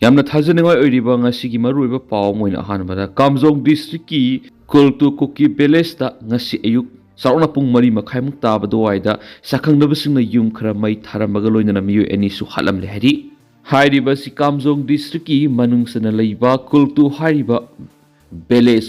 ꯌꯥꯝꯅ ꯊꯥꯖꯅꯤꯡꯉꯥꯏ ꯑꯣꯏꯔꯤꯕ ꯉꯁꯤꯒꯤ ꯃꯔꯨꯑꯣꯏꯕ ꯄꯥꯎ ꯑꯃ ꯑꯣꯏꯅ ꯑꯍꯥꯟꯕꯗ ꯀꯥꯝꯖꯣꯡ ꯗꯤꯁꯇ꯭ꯔꯤꯛꯀꯤ ꯀꯨꯀꯤ ꯚꯤꯂꯦꯖꯇ ꯉꯁꯤ ꯑꯌꯨꯛ ꯆꯥꯎꯔꯥꯛꯅ ꯄꯨꯡ 4:30 ꯇꯥꯕ ꯑꯗꯨꯋꯥꯏꯗ ꯁꯛꯈꯪꯅꯕꯁꯤꯡꯅ ꯌꯨꯝ ꯈꯔ ꯃꯩ ꯊꯥꯔꯝꯕꯒ ꯂꯣꯏꯅꯅ ꯃꯤꯑꯣꯏ ꯑꯅꯤꯁꯨ ꯍꯥꯠꯂꯝꯂꯦ ꯍꯥꯏꯔꯤ ꯍꯥꯏꯔꯤꯕ ꯑꯁꯤ ꯀꯥꯝꯖꯣꯡ ꯗꯤꯁꯇ꯭ꯔꯤꯛꯀꯤ ꯃꯅꯨꯡꯁꯤꯅ ꯂꯩꯕ ꯍꯥꯏꯔꯤꯕ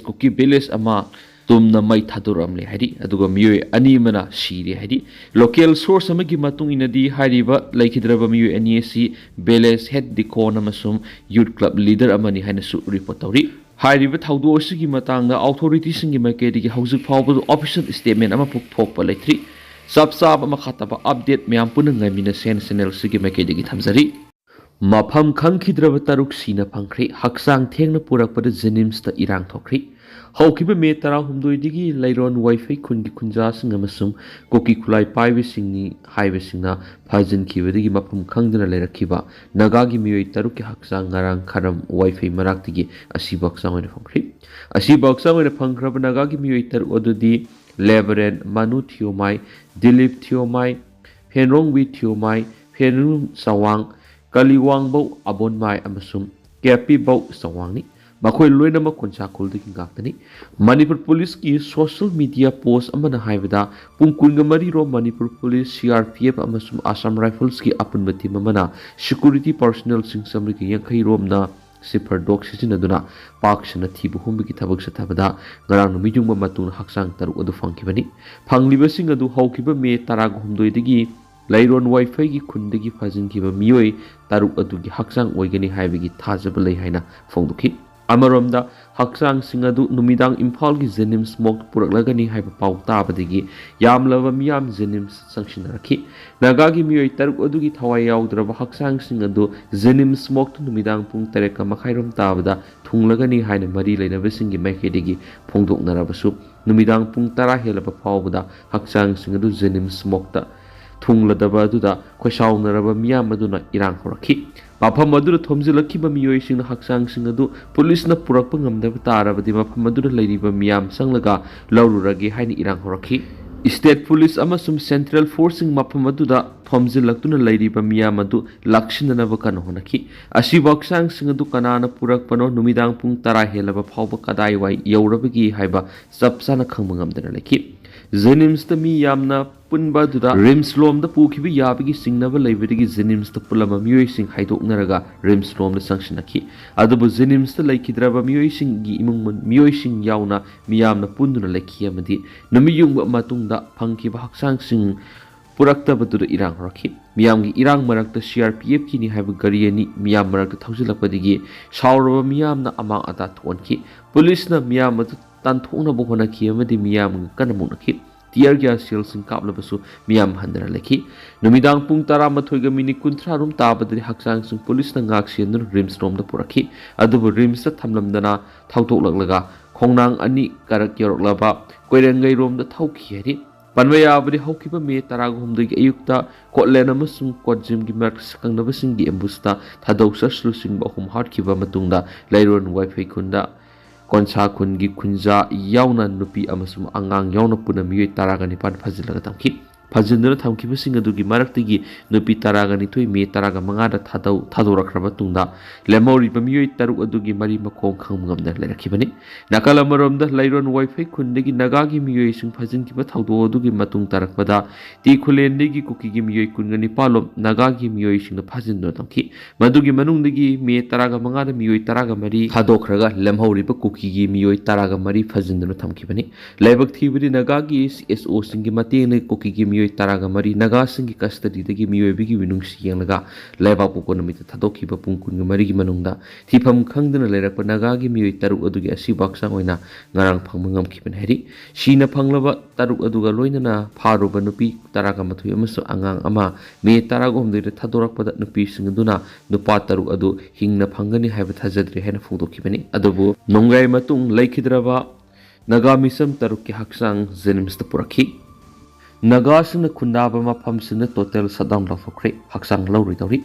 ꯀꯨꯀꯤ ꯚꯤꯂꯦꯖ ꯑꯃ ꯇꯨꯝꯅ ꯃꯩ ꯊꯥꯗꯣꯔꯛꯂꯦ ꯍꯥꯏꯔꯤ ꯑꯗꯨꯒ ꯃꯤꯑꯣꯏ ꯑꯅꯤ ꯑꯃꯅ ꯁꯤꯔꯦ ꯍꯥꯏꯔꯤ ꯂꯣꯀꯦꯜ ꯁꯣꯔꯁ ꯑꯃꯒꯤ ꯃꯇꯨꯡ ꯏꯟꯅꯗꯤ ꯍꯥꯏꯔꯤꯕ ꯂꯩꯈꯤꯗ꯭ꯔꯕ ꯃꯤꯑꯣꯏ ꯑꯅꯤ ꯑꯁꯤ ꯚꯤꯂꯦꯖ ꯍꯦꯗ ꯗꯤꯀꯣꯟ ꯑꯃꯁꯨꯡ ꯌꯨꯠ ꯀ꯭ꯂꯕ ꯂꯤꯗꯔ ꯑꯃꯅꯤ ꯍꯥꯏꯅꯁꯨ ꯔꯤꯄꯣꯔꯠ ꯇꯧꯔꯤ ꯍꯥꯏꯔꯤꯕ ꯊꯧꯗꯣꯛ ꯑꯁꯤꯒꯤ ꯃꯇꯥꯡꯗ ꯑꯣꯊꯣꯔꯤꯇꯤꯁꯤꯡꯒꯤ ꯃꯥꯏꯀꯩꯗꯒꯤ ꯍꯧꯖꯤꯛ ꯐꯥꯎꯕꯗ ꯑꯣꯐꯤꯁꯤꯌꯦꯜ ꯁ꯭ꯇꯦꯠꯃꯦꯟꯠ ꯑꯃ ꯊꯣꯛꯄ ꯂꯩꯇ꯭ꯔꯤ ꯆꯞ ꯆꯥꯕ ꯃꯈꯥ ꯇꯥꯕ ꯑꯞꯗꯦꯠ ꯃꯌꯥꯝ ꯄꯨꯟꯅ ꯉꯥꯏꯃꯤꯟꯅꯁꯦꯅ ꯆꯦꯅꯦꯜꯁꯤꯒꯤ ꯃꯥꯏꯀꯩꯗꯒꯤ ꯊꯝꯖꯔꯤ ꯃꯐꯝ ꯈꯪꯈꯤꯗ꯭ꯔꯕ 6 ꯁꯤꯅ ꯐꯪꯈ꯭ꯔꯦ ꯍꯛꯆꯥꯡ ꯊꯦꯡꯅ ꯄꯨꯔꯛꯄꯗ ꯖꯦꯅꯤꯝꯁꯇ ꯏꯔꯥꯡ ꯊꯣꯛꯈ꯭ꯔꯤ ꯍꯧꯈꯤꯕ ꯃꯦ 18ꯗꯒꯤ ꯂꯩꯔꯣꯟ ꯋꯥꯏꯐꯩ ꯈꯨꯟꯒꯤ ꯈꯨꯟꯖꯥꯁꯤꯡ ꯑꯃꯁꯨꯡ ꯀꯨꯀꯤ ꯈꯨꯠꯂꯥꯏ ꯄꯥꯏꯕꯁꯤꯡꯅꯤ ꯍꯥꯏꯕꯁꯤꯡꯅ ꯐꯥꯖꯤꯟꯈꯤꯕꯗꯒꯤ ꯃꯐꯝ ꯈꯪꯗꯅ ꯂꯩꯔꯛꯈꯤꯕ ꯅꯥꯒꯥꯒꯤ ꯃꯤꯑꯣꯏ 6ꯀꯤ ꯍꯛꯆꯥꯡ ꯉꯔꯥꯡ ꯈꯔꯝ ꯋꯥꯏꯐꯩ ꯃꯅꯥꯛꯇꯒꯤ ꯑꯁꯤꯕ ꯍꯛꯆꯥꯡ ꯑꯣꯏꯅ ꯐꯪꯈ꯭ꯔꯤ ꯑꯁꯤꯕ ꯍꯛꯆꯥꯡ ꯑꯣꯏꯅ ꯐꯪꯈ꯭ꯔꯕ ꯅꯥꯒꯥꯒꯤ ꯃꯤꯑꯣꯏ 6 ꯑꯗꯨꯗꯤ ꯂꯦꯕꯔꯦꯟ ꯃꯅꯨ ꯊꯤꯌꯣꯃꯥꯏ ꯗꯤꯂꯤꯞ ꯊꯤꯌꯣꯃꯥꯏ ꯐꯦꯟꯔꯣꯡꯋꯤ ꯊꯤꯌꯣꯃꯥꯏ ꯐꯦꯟꯔꯨꯝ ꯆꯋꯥꯡ ꯀꯂꯤꯋꯥꯡꯕꯧ ꯑꯕꯣꯟꯃꯥꯏ ꯑꯃꯁꯨꯡ ꯀꯦꯄꯤꯕꯧ ꯆꯋꯥꯡꯅꯤ ꯃꯈꯣꯏ ꯂꯣꯏꯅꯃꯛ ꯀꯣꯟꯁꯥꯈꯨꯜꯗꯒꯤ ꯉꯥꯛꯇꯅꯤ ꯃꯅꯤꯄꯨꯔ ꯄꯨꯂꯤꯁꯀꯤ ꯁꯣꯁꯤꯌꯦꯜ ꯃꯤꯗꯤꯌꯥ ꯄꯣꯁꯠ ꯑꯃꯅ ꯍꯥꯏꯕꯗ ꯄꯨꯡ 23 ꯔꯣꯝ ꯃꯅꯤꯄꯨꯔ ꯄꯨꯂꯤꯁ CRPF ꯑꯃꯁꯨꯡ ꯑꯁꯥꯝ ꯔꯥꯏꯐꯜꯁꯀꯤ ꯑꯄꯨꯟꯕ ꯇꯤꯝ ꯑꯃꯅ ꯁꯦꯀ꯭ꯌꯨꯔꯤꯇꯤ ꯄꯔꯁꯣꯅꯦꯜꯁꯤꯡ 150 ꯔꯣꯝꯅ ꯁꯤꯐꯔ ꯗꯣꯛ ꯁꯤꯖꯤꯟꯅꯗꯨꯅ ꯄꯥꯛ ꯁꯟꯅ ꯊꯤꯕ ꯍꯨꯝꯕꯒꯤ ꯊꯕꯛ ꯆꯠꯊꯕꯗ ꯉꯔꯥꯡ ꯅꯨꯃꯤꯠ ꯌꯨꯡꯕ ꯃꯇꯨꯡꯗ ꯍꯛꯆꯥꯡ 6 ꯑꯗꯨ ꯐꯪꯈꯤꯕꯅꯤ ꯐꯪꯂꯤꯕꯁꯤꯡ ꯑꯗꯨ ꯍꯧꯈꯤꯕ ꯃꯦ 18ꯗꯒꯤ ꯂꯩꯔꯣꯟ ꯋꯥꯏꯐꯩꯒꯤ ꯈꯨꯟꯗꯒꯤ ꯐꯥꯖꯤꯟꯈꯤꯕ ꯃꯤꯑꯣꯏ 6 ꯑꯗꯨꯒꯤ ꯍꯛꯆꯥꯡ ꯑꯣꯏꯒꯅꯤ ꯍꯥꯏꯕꯒꯤ ꯊꯥꯖꯕ ꯂꯩ ꯍꯥꯏꯅ ꯐꯣꯡꯗꯣꯛꯈꯤ ꯑꯃꯔꯣꯝꯗ ꯍꯛꯆꯥꯡꯁꯤꯡ ꯑꯗꯨ ꯅꯨꯃꯤꯗꯥꯡ ꯏꯝꯐꯥꯜꯒꯤ ꯖꯦꯅꯤꯝꯁ ꯃꯣꯛ ꯄꯨꯔꯛꯂꯒꯅꯤ ꯍꯥꯏꯕ ꯄꯥꯎ ꯇꯥꯕꯗꯒꯤ ꯌꯥꯝꯂꯕ ꯃꯤꯌꯥꯝ ꯖꯦꯅꯤꯝꯁ ꯆꯪꯁꯤꯟꯅꯔꯛꯈꯤ ꯅꯥꯒꯥꯒꯤ ꯃꯤꯑꯣꯏ 6 ꯑꯗꯨꯒꯤ ꯊꯋꯥꯏ ꯌꯥꯎꯗ꯭ꯔꯕ ꯍꯛꯆꯥꯡꯁꯤꯡ ꯑꯗꯨ ꯖꯦꯅꯤꯝꯁ ꯃꯣꯛꯇ ꯅꯨꯃꯤꯗꯥꯡ ꯄꯨꯡ 8:30 ꯇꯥꯕꯗ ꯊꯨꯡꯂꯒꯅꯤ ꯍꯥꯏꯅ ꯃꯔꯤ ꯂꯩꯅꯕꯁꯤꯡꯒꯤ ꯃꯥꯏꯀꯩꯗꯒꯤ ꯐꯣꯡꯗꯣꯛꯅꯔꯕꯁꯨ ꯅꯨꯃꯤꯗꯥꯡ ꯄꯨꯡ 10 ꯍꯦꯜꯂꯕ ꯐꯥꯎꯕꯗ ꯍꯛꯆꯥꯡꯁꯤꯡ ꯑꯗꯨ ꯖꯦꯅꯤꯝꯁ ꯃꯣꯛꯇ ꯊꯨꯡꯂꯗꯕ ꯑꯗꯨꯗ ꯈꯣꯏꯁꯥꯎꯅꯔꯕ ꯃꯤꯌꯥꯝ ꯑꯗꯨꯅ ꯏꯔꯥꯡ ꯍꯧꯔꯛꯈꯤ ꯃꯐꯝ ꯑꯗꯨꯗ ꯊꯣꯝꯖꯤꯜꯂꯛꯈꯤꯕ ꯃꯤꯑꯣꯏꯁꯤꯡꯅ ꯍꯛꯆꯥꯡꯁꯤꯡ ꯑꯗꯨ ꯄꯨꯂꯤꯁꯅ ꯄꯨꯔꯛꯄ ꯉꯝꯗꯕ ꯇꯥꯔꯕꯗꯤ ꯃꯐꯝ ꯑꯗꯨꯗ ꯂꯩꯔꯤꯕ ꯃꯤꯌꯥꯝ ꯆꯪꯂꯒ ꯂꯧꯔꯨꯔꯒꯦ ꯍꯥꯏꯅ ꯏꯔꯥꯡ ꯍꯧꯔꯛꯈꯤ ꯁ꯭ꯇꯦꯠ ꯄꯨꯂꯤꯁ ꯑꯃꯁꯨꯡ ꯁꯦꯟꯇ꯭ꯔꯦꯜ ꯐꯣꯔꯁꯁꯤꯡ ꯃꯐꯝ ꯑꯗꯨꯗ ꯊꯣꯝꯖꯤꯜꯂꯛꯇꯨꯅ ꯂꯩꯔꯤꯕ ꯃꯤꯌꯥꯝ ꯑꯗꯨ ꯂꯥꯛꯁꯤꯟꯅꯅꯕ ꯀꯟꯅ ꯍꯣꯠꯅꯈꯤ ꯑꯁꯤꯕ ꯍꯛꯆꯥꯡꯁꯤꯡ ꯑꯗꯨ ꯀꯅꯥꯅ ꯄꯨꯔꯛꯄꯅꯣ ꯅꯨꯃꯤꯗꯥꯡ ꯄꯨꯡ 10 ꯍꯦꯜꯂꯕ ꯐꯥꯎꯕ ꯀꯗꯥꯏꯋꯥꯏ ꯌꯧꯔꯕꯒꯦ ꯍꯥꯏꯕ ꯆꯞ ꯆꯥꯅ ꯈꯪꯕ ꯉꯝꯗꯅ ꯂꯩꯈꯤ ꯖꯦꯅꯤꯝꯁꯇ ꯃꯤ ꯌꯥꯝꯅ ꯄꯨꯟꯕ ꯑꯗꯨꯗ ꯔꯤꯝꯁ ꯂꯣꯝꯗ ꯄꯨꯈꯤꯕ ꯌꯥꯕꯒꯤ ꯆꯤꯡꯅꯕ ꯂꯩꯕꯗꯒꯤ ꯖꯦꯅꯤꯝꯁꯇ ꯄꯨꯜꯂꯝꯕ ꯃꯤꯑꯣꯏꯁꯤꯡ ꯍꯥꯏꯗꯣꯛꯅꯔꯒ ꯔꯤꯝꯁ ꯂꯣꯝꯗ ꯆꯪꯁꯤꯟꯅꯈꯤ ꯑꯗꯨꯕꯨ ꯖꯦꯅꯤꯝꯁꯇ ꯂꯩꯈꯤꯗ꯭ꯔꯕ ꯃꯤꯑꯣꯏꯁꯤꯡꯒꯤ ꯏꯃꯨꯡ ꯃꯤꯑꯣꯏꯁꯤꯡ ꯌꯥꯎꯅ ꯃꯤꯌꯥꯝꯅ ꯄꯨꯟꯗꯨꯅ ꯂꯩꯈꯤ ꯑꯃꯗꯤ ꯅꯨꯃꯤꯠ ꯌꯨꯡꯕ ꯃꯇꯨꯡꯗ ꯐꯪꯈꯤꯕ ꯍꯛꯆꯥꯡꯁꯤꯡ ꯄꯨꯔꯛꯇꯕꯗꯨꯗ ꯏꯔꯥꯡ ꯍꯧꯔꯛꯈꯤ ꯃꯤꯌꯥꯝꯒꯤ ꯏꯔꯥꯡ ꯃꯔꯛꯇ CRPFꯀꯤꯅꯤ ꯍꯥꯏꯕ ꯒꯥꯔꯤ ꯑꯅꯤ ꯃꯤꯌꯥꯝ ꯃꯔꯛꯇ ꯊꯧꯖꯤꯜꯂꯛꯄꯗꯒꯤ ꯁꯥꯎꯔꯕ ꯃꯤꯌꯥꯝꯅ ꯑꯃꯥꯡ ꯑꯇꯥ ꯊꯣꯛꯍꯟꯈꯤ ꯄꯨꯂꯤꯁꯅ ꯃꯤꯌꯥꯝ ꯑꯗꯨ ꯇꯥꯟꯊꯣꯛꯅꯕ ꯍꯣꯠꯅꯈꯤ ꯑꯃꯗꯤ ꯃꯤꯌꯥꯝꯒ ꯀꯟꯅ ꯃꯨꯛꯅꯈꯤ ꯇꯤꯌꯔ ꯒ꯭ꯌꯥꯁ ꯁꯦꯜꯁꯤꯡ ꯀꯥꯞꯂꯕꯁꯨ ꯃꯤꯌꯥꯝ ꯍꯟꯗꯅ ꯂꯩꯈꯤ ꯅꯨꯃꯤꯗꯥꯡ ꯄꯨꯡ 13:30 ꯔꯣꯝ ꯇꯥꯕꯗꯗꯤ ꯍꯛꯆꯥꯡꯁꯤꯡ ꯄꯨꯂꯤꯁꯅ ꯉꯥꯛ ꯁꯦꯟꯗꯨꯅ ꯔꯤꯝꯁ ꯂꯣꯝꯗ ꯄꯨꯔꯛꯈꯤ ꯑꯗꯨꯕꯨ ꯔꯤꯝꯁꯇ ꯊꯝꯂꯝꯗꯅ ꯊꯧꯗꯣꯛꯂꯛꯂꯒ ꯈꯣꯡꯅꯥꯡ 2 ꯀꯥꯔꯛ ꯌꯧꯔꯛꯂꯕ ꯀꯣꯏꯔꯦꯡꯒꯩꯔꯣꯝꯗ ꯊꯧꯈꯤ ꯍꯥꯏꯔꯤ ꯄꯟꯕ ꯌꯥꯕꯗꯤ ꯍꯧꯈꯤꯕ ꯃꯦ 18ꯒꯤ ꯑꯌꯨꯛꯇ ꯀꯣꯠꯂꯦꯟ ꯑꯃꯁꯨꯡ ꯀꯣꯠꯖꯤꯝꯒꯤ ꯃꯔꯛꯇ ꯁꯛꯈꯪꯅꯕꯁꯤꯡꯒꯤ ꯑꯦꯝꯕꯨꯁꯇ ꯊꯥꯗꯣꯛ ꯆꯠꯂꯨꯁꯤꯡꯕ 3 ꯍꯥꯠꯈꯤꯕ ꯃꯇꯨꯡꯗ ꯂꯩꯔꯣꯟ ꯋꯥꯏꯐꯩ ꯈꯨꯟꯗ ꯀꯣꯟꯁꯥ ꯈꯨꯟꯒꯤ ꯈꯨꯟꯖꯥ ꯌꯥꯎꯅ ꯅꯨꯄꯤ ꯑꯃꯁꯨꯡ ꯑꯉꯥꯡ ꯌꯥꯎꯅ ꯄꯨꯟꯅ ꯃꯤꯑꯣꯏ 19 ꯐꯥꯖꯤꯜꯂꯒ ꯊꯝꯈꯤ ꯐꯥꯖꯤꯟꯗꯨꯅ ꯊꯝꯈꯤꯕꯁꯤꯡ ꯑꯗꯨꯒꯤ ꯃꯔꯛꯇꯒꯤ ꯅꯨꯄꯤ 12 ꯃꯦ 15ꯗ ꯊꯥꯗꯣꯔꯛꯈ꯭ꯔꯕ ꯃꯇꯨꯡꯗ ꯂꯦꯝꯍꯧꯔꯤꯕ ꯃꯤꯑꯣꯏ 6 ꯑꯗꯨꯒꯤ ꯃꯔꯤ ꯃꯈꯣꯡ ꯈꯪꯕ ꯉꯝꯗꯅ ꯂꯩꯔꯛꯈꯤꯕꯅꯤ ꯅꯥꯀꯜ ꯑꯃꯔꯣꯝꯗ ꯂꯩꯔꯣꯟ ꯋꯥꯏꯐꯩ ꯈꯨꯟꯗꯒꯤ ꯅꯥꯒꯥꯒꯤ ꯃꯤꯑꯣꯏꯁꯤꯡ ꯐꯥꯖꯤꯟꯈꯤꯕ ꯊꯧꯗꯣꯛ ꯑꯗꯨꯒꯤ ꯃꯇꯨꯡ ꯇꯥꯔꯛꯄꯗ ꯈꯨꯂꯦꯟꯗꯒꯤ ꯀꯨꯀꯤꯒꯤ ꯃꯤꯑꯣꯏ 19 ꯂꯣꯝ ꯅꯥꯒꯥꯒꯤ ꯃꯤꯑꯣꯏꯁꯤꯡꯅ ꯐꯥꯖꯤꯟꯗꯨꯅ ꯊꯝꯈꯤ ꯃꯗꯨꯒꯤ ꯃꯅꯨꯡꯗꯒꯤ ꯃꯦ 15ꯗ ꯃꯤꯑꯣꯏ 13 ꯊꯥꯗꯣꯛꯈ꯭ꯔꯒ ꯂꯦꯝꯍꯧꯔꯤꯕ ꯀꯨꯀꯤꯒꯤ ꯃꯤꯑꯣꯏ 13 ꯐꯥꯖꯤꯟꯗꯨꯅ ꯊꯝꯈꯤꯕꯅꯤ ꯂꯥꯏꯕꯛ ꯊꯤꯕꯗꯤ ꯅꯥꯒꯥꯒꯤ SOꯁꯤꯡꯒꯤ ꯃꯇꯦꯡꯅ ꯀꯨꯀꯤꯒꯤ ꯃꯤꯑꯣꯏ 13 ꯅꯥꯒꯥꯁꯤꯡꯒꯤ ꯀꯁꯇꯗꯤꯗꯒꯤ ꯃꯤꯑꯣꯏꯕꯒꯤ ꯃꯤꯅꯨꯡꯁꯤ ꯌꯦꯡꯂꯒ ꯂꯩꯕꯥꯛꯄꯣꯛꯄ ꯅꯨꯃꯤꯠꯇ ꯊꯥꯗꯣꯛꯈꯤꯕ ꯄꯨꯡ 23ꯒꯤ ꯃꯅꯨꯡꯗ ꯊꯤꯐꯝꯈꯪꯗꯅ ꯂꯩꯔꯛꯄ ꯅꯥꯒꯥꯒꯤ ꯃꯤꯑꯣꯏ 6 ꯑꯗꯨꯒꯤ ꯑꯁꯤꯕ ꯍꯛꯆꯥꯡ ꯑꯣꯏꯅ ꯉꯔꯥꯡ ꯐꯪꯕꯉꯝꯈꯤꯕꯅꯤ ꯍꯥꯏꯔꯤ ꯁꯤꯅ ꯐꯪꯂꯕ 6 ꯑꯗꯨꯒ ꯂꯣꯏꯅꯅ ꯐꯥꯔꯨꯕ ꯅꯨꯄꯤ 12 ꯑꯃꯁꯨꯡ ꯑꯉꯥꯡ ꯑꯃ ꯃꯦ 13ꯗ ꯊꯥꯗꯣꯔꯛꯄꯗ ꯅꯨꯄꯤꯁꯤꯡ ꯑꯗꯨꯅ ꯅꯨꯄꯥ 6 ꯑꯗꯨ ꯍꯤꯡꯅ ꯐꯪꯒꯅꯤ ꯍꯥꯏꯕ ꯊꯥꯖꯗ꯭ꯔꯦ ꯍꯥꯏꯅ ꯐꯣꯡꯗꯣꯛꯈꯤꯕꯅꯤ ꯑꯗꯨꯕు ꯅꯣꯡꯌꯥꯏ ꯃꯇꯨꯡ ꯂꯩꯈꯤꯗ꯭ꯔꯕ ꯅꯥꯒꯥ ꯃꯤꯆꯝ 6ꯀꯤ ꯍꯛꯆꯥꯡ ꯖꯦꯅꯤꯝꯁꯇ ꯄꯨꯔꯛꯈꯤ ꯅꯥꯒꯥꯁꯤꯡꯅ ꯈꯨꯟꯗꯥꯕ ꯃꯐꯝꯁꯤꯡꯗ ꯇꯣꯇꯦꯜ ꯁꯠꯗꯥꯎꯟ ꯂꯧꯊꯣꯛꯈ꯭ꯔꯦ ꯍꯛꯆꯥꯡ ꯂꯧꯔꯣꯏꯗꯧꯔꯤ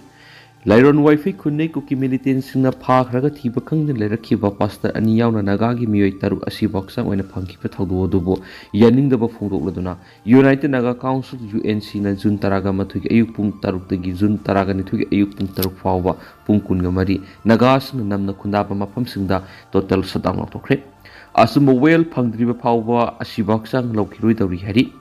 Lairon Wifi Kunei Kuki Militants in the park Ragativa Kung the Lerakiva Pastor and Yauna Nagagi Mui Taru Asiboxa when a punky Petaudo Dubo, Yaning the Bafundo Laduna, United Naga Council, UNC na Jun Taragama to Ayupung Taruk the Gizun Taragani to Ayupung Taruk Fawa, Punkungamari, Nagas Namna Kundaba Mapamsinda, Total Sadam Tokre. Asumbo Whale Pangdriva Pawa Asiboxa, Lokirui the Rihari.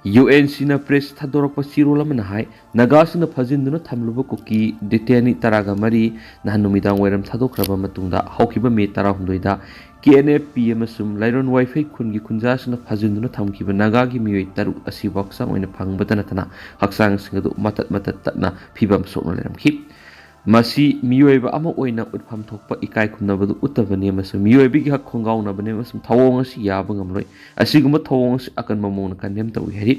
UNC na press Tadorapa Siro Lamanahai, Nagas in the Pazinduna Tamluba Kuki, Deteni Taragamari, Nahanumidang Weram Tadokraba Matunda, Hokiba Metara Hundoida, KNF PMSum, Lyron Wifi Kungi Kunjas in the Pazinduna Tamkiba Nagagi Mui Taru Asiboxa when a Pang Batanatana, Haksang Singadu Matat Matatna, Pibam Sonalam Keep. Masi Mioeba Ama Oina would pump Topa Ikai Kunabadu Utavanemas, Mioebi Konga Nabanemas, Tawongas Yabangamroy, a Sigma Tawongs Akan Mamona Kandem that we had it.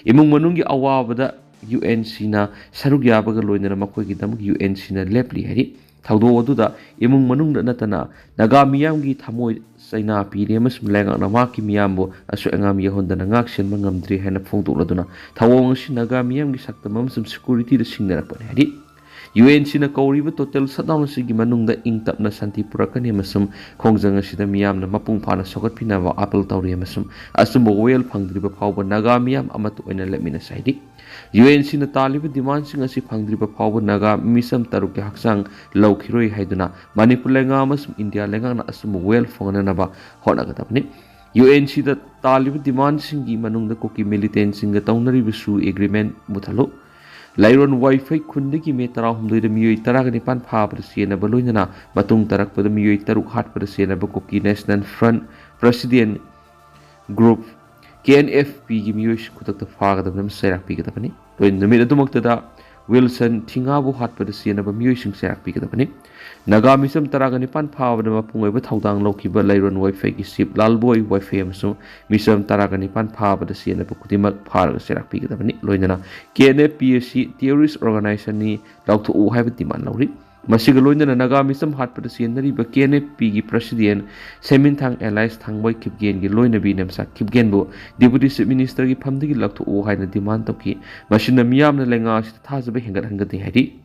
Imung Manungi Awabada UNC na Sarugiabaga Loina Makwigidam UNC na Lepli had it. Taudo Duda, Imung Manung Natana, Naga Miyangi Tamoy Saina Piriamus Mlang Namaki Miambo, Asuangam Yahonda Nangakshan Mangamdri Hana Fonto Laduna, Tawongs Naga Miyangi Saktamam some security the singer upon had it. UNC na kauriba total shutdown sigi manungda ingtap na santi purakani masum khongjang asida miyam na mapung phana sokat pinaba apel tawri masum asumbo wel phangdriba phawba naga miyam amatu oina lemina saidi UNC na taliba demand sing asi phangdriba phawba naga misam taruk ke haksang laukhiroi haiduna manipur lenga masum india lenga na asumbo wel phongna naba hona gadapni UNC da taliba demand singi manungda koki militant singa tawnari bisu agreement muthalo Lyron Wifi Kundiki Metara Humdu the Mui Taraganipan Pa Persiana Balunana, Batung Tarak for the Mui Taruk Hat Persiana Bakoki National Front President Group KNFP Gimuish Kutak the Fag of them Serak Pikatapani. When the Midatumoktada Wilson Tingabu Hat Persiana Bamuishing Serak Pikatapani. Nagamisam Taraganipan Pa of the Mapunga Taudang Loki Lyron Wifi Sip Lalboy Wifi Amso, Misam Taraganipan Pa of the Siena Bukutimak Par Serak Pikatapani, Loinana, KNPSC Theorist Organization Dr. O have demand Lori. Masigaloina Nagamisam Hat Persianary KNP President Semintang Allies Tangboy Kipgen Loina Binamsa Kipgenbo, Deputy Minister Pamdi Lak to O Hina demand Toki, Machina Miam Lenga Tazabe Hangati Hadi.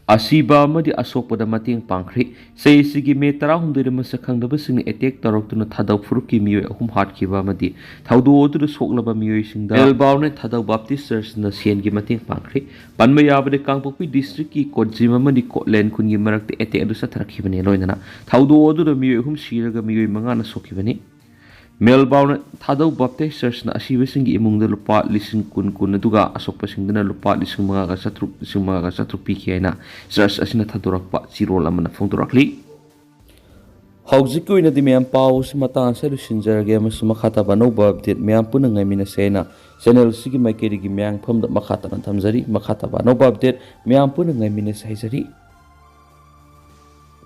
Asiba Madi Asopoda Mating Pankri, say Sigi Metara whom the Masakang the Basin attack Tarokuna Tada Furuki Mue whom Hart Kiva Madi, Taudo to the Soklaba Muising the Elbound Tada Baptist Church in the Siengi Mating Pankri, Panmayaba the Kampopi district Kodzima Madi Kotlen Kungi Marak the Ete Satakivani Loinana, Taudo to the Mue whom Sire Mue Mangana Sokivani. Melbourne Tado Baptist Church na Asibising imung the Lupa Lissing Kunaduga Asopasing the Lupa Lissing Maga Satru Pikiana, Church Asina Tadurakpa, Zero Lamana Fondurakli. Hauziku in the Miam Paus, Matan Solutions are games Makata Banoba update Miampunang Minasena, Senel Sigi Makeri Miang Pum the Makata and Tamzari, Makata Banoba update Miampunang Minas Hazari.